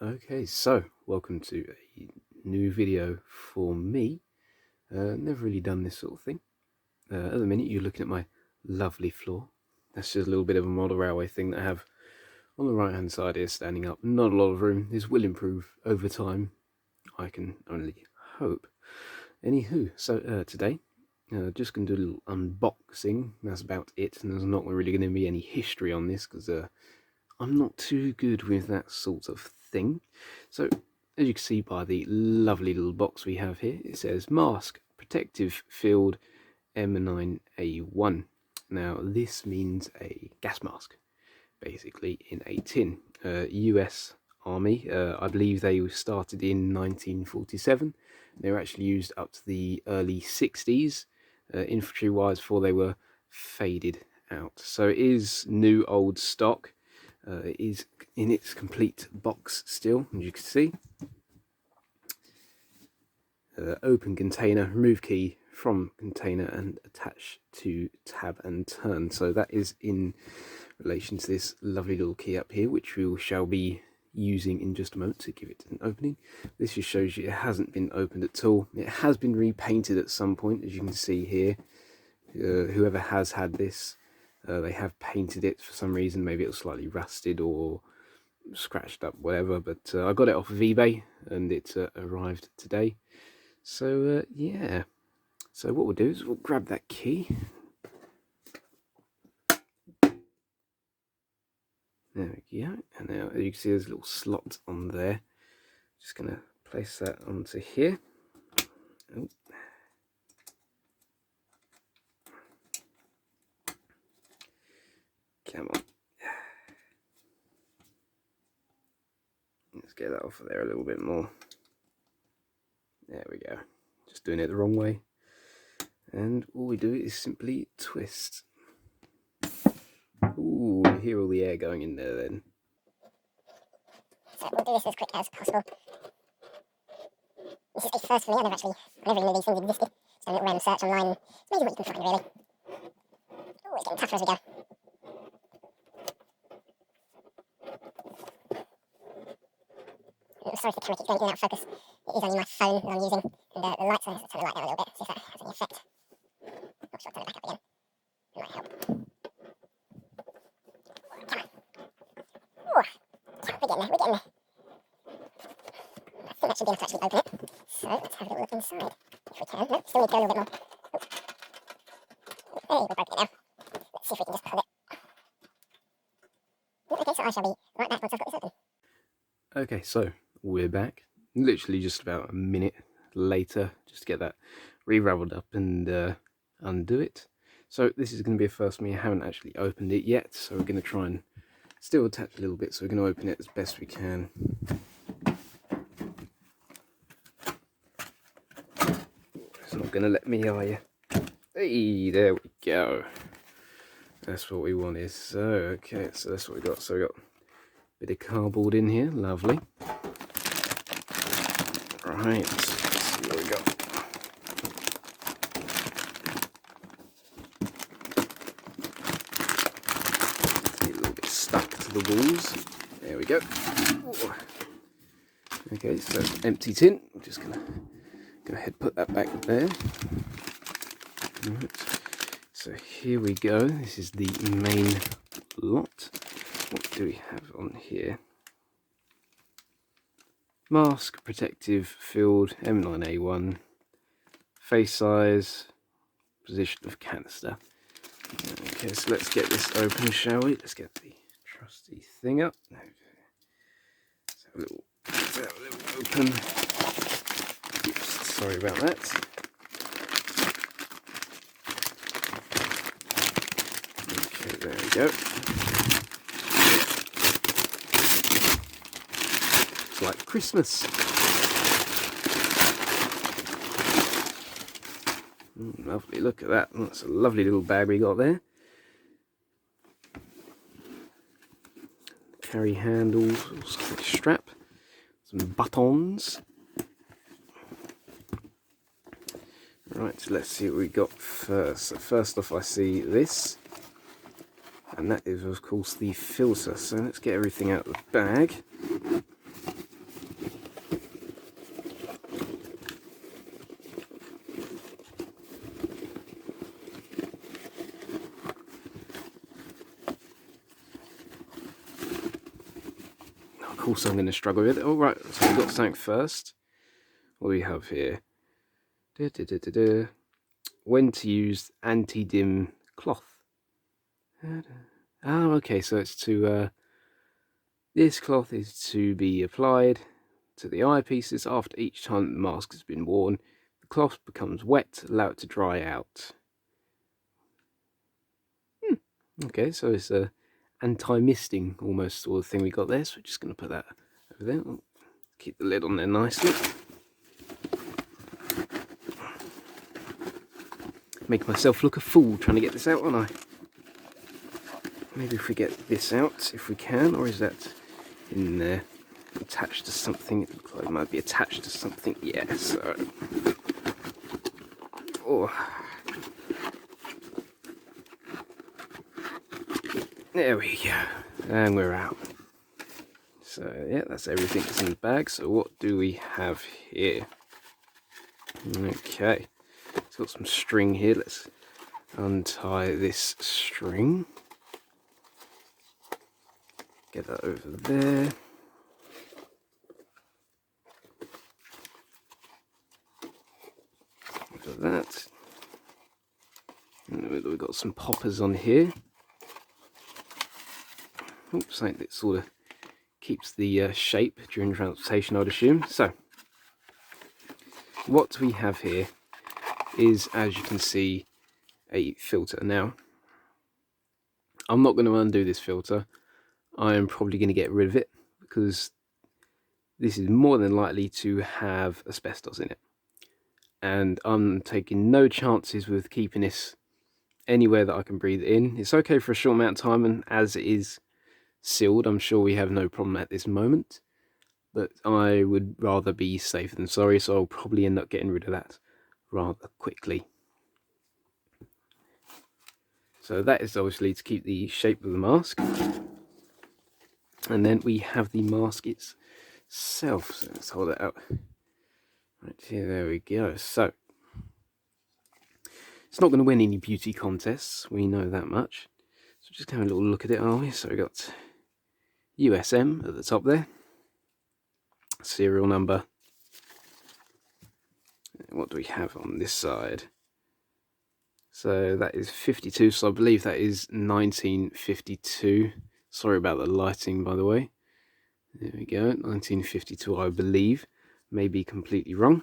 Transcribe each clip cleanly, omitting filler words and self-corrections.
Okay, so welcome to a new video for me. Never really done this sort of thing. At the minute you're looking at my lovely floor. That's just a little bit of a model railway thing that I have on the right hand side here standing up. Not a lot of room. This will improve over time, I can only hope. Anywho, so today just going to do a little unboxing. That's about it, and there's not really going to be any history on this because I'm not too good with that sort of thing. So, as you can see by the lovely little box we have here, it says Mask Protective Field M9A1. Now, this means a gas mask, basically, in a tin. US Army, I believe they started in 1947. They were actually used up to the early 60s, infantry-wise, before they were faded out. So it is new old stock. It is in its complete box still, as you can see. Open container, remove key from container and attach to tab and turn. So that is in relation to this lovely little key up here, which we shall be using in just a moment to give it an opening. This just shows you it hasn't been opened at all. It has been repainted at some point, as you can see here. Whoever has had this, they have painted it for some reason. Maybe it was slightly rusted or scratched up, whatever, but I got it off of eBay and it arrived today. So yeah, so what we'll do is we'll grab that key. There we go. And now, as you can see, there's a little slot on there. Just gonna place that onto here. Oh. Come on. Let's get that off of there a little bit more. There we go. Just doing it the wrong way. And all we do is simply twist. Ooh, you hear all the air going in there then. So we'll do this as quick as possible. This is a first for me. I never really knew these things existed. So a little random search online. It's amazing what you can find, really. Oh, it's getting tougher as we go. I'm sorry if the camera keeps going in and out of focus. It is only my phone that I'm using, and the lights, I'm going to turn the light down a little bit, see if that has any effect. Not sure, I'll turn it back up again. It might help. Come on. Oh, we're getting there, we're getting there. I think that should be enough to actually open it. So let's have a little look inside, if we can. No, still need to go a little bit more. Oh. Hey, we've broken it now. Let's see if we can just pull it. Okay, so I shall be right back once I've got this open. Okay, so we're back. Literally just about a minute later, just to get that re-raveled up and undo it. So this is going to be a first for me. I haven't actually opened it yet, so we're going to try and still attach a little bit, so we're going to open it as best we can. It's not going to let me, are you? Hey, there we go. That's what we wanted. So, okay, so that's what we got. So we got a bit of cardboard in here, lovely. Right, let's see what we got. A little bit stuck to the walls. There we go. Ooh. Okay, so empty tin. I'm just gonna go ahead and put that back there. Right. So here we go. This is the main lot. What do we have on here? Mask Protective Field M9A1. Face size. Position of canister. Okay, so let's get this open, shall we? Let's get the trusty thing up. Let's have a little open. Oops, sorry about that. Okay, there we go. It's like Christmas. Lovely, look at that. That's a lovely little bag we got there. Carry handles, strap, some buttons. Right, so let's see what we got first. So first off I see this, and that is of course the filter. So let's get everything out of the bag. of course I'm going to struggle with it. All right, so we've got something first. What do we have here? When to use anti-dim cloth. Oh, okay, so it's to, this cloth is to be applied to the eyepieces after each time the mask has been worn. The cloth becomes wet, allow it to dry out. Okay, so it's a anti-misting almost sort of thing we got there, so we're just going to put that over there. Keep the lid on there nicely. Make myself look a fool trying to get this out, aren't I? Maybe if we get this out, if we can, or is that in there attached to something? It looks like it might be attached to something. Yeah, so. Oh. There we go. And we're out. So, yeah, that's everything that's in the bag. So, what do we have here? Okay. It's got some string here. Let's untie this string. Get that over there. Over that. And we've got some poppers on here. Oops, something that sort of keeps the shape during transportation, I'd assume. So, what we have here is, as you can see, a filter. Now, I'm not going to undo this filter. I am probably going to get rid of it because this is more than likely to have asbestos in it. And I'm taking no chances with keeping this anywhere that I can breathe in. It's okay for a short amount of time, and as it is sealed, I'm sure we have no problem at this moment. But I would rather be safe than sorry, so I'll probably end up getting rid of that rather quickly. So that is obviously to keep the shape of the mask. And then we have the mask itself. So let's hold it out. Right here, there we go. So, it's not going to win any beauty contests, we know that much. So just have a little look at it, are we? So we've got USM at the top there. Serial number. What do we have on this side? So that is 52, so I believe that is 1952. Sorry about the lighting, by the way. There we go, 1952, I believe. May be completely wrong.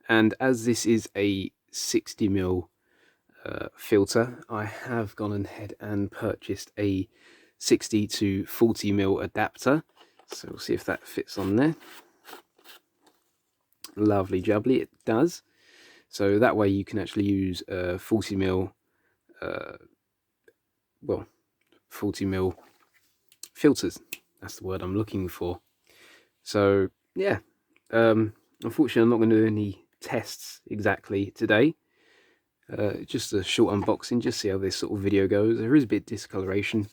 And as this is a 60mm filter, I have gone ahead and purchased a 60 to 40mm adapter. So we'll see if that fits on there. Lovely jubbly, it does. So that way you can actually use 40mm, 40mm filters. That's the word I'm looking for. So yeah, unfortunately I'm not going to do any tests exactly today. Just a short unboxing, just see how this sort of video goes. There is a bit of discoloration,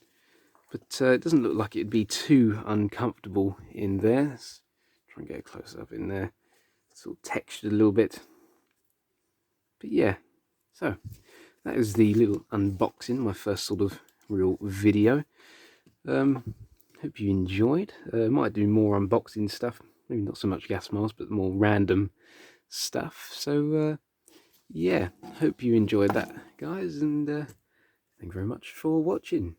but it doesn't look like it'd be too uncomfortable in there. Let's try and get a close up in there. It's sort of textured a little bit. But yeah, so that is the little unboxing, my first sort of real video. Hope you enjoyed. Might do more unboxing stuff, maybe not so much gas masks, but more random stuff. So yeah, hope you enjoyed that, guys, and thank you very much for watching.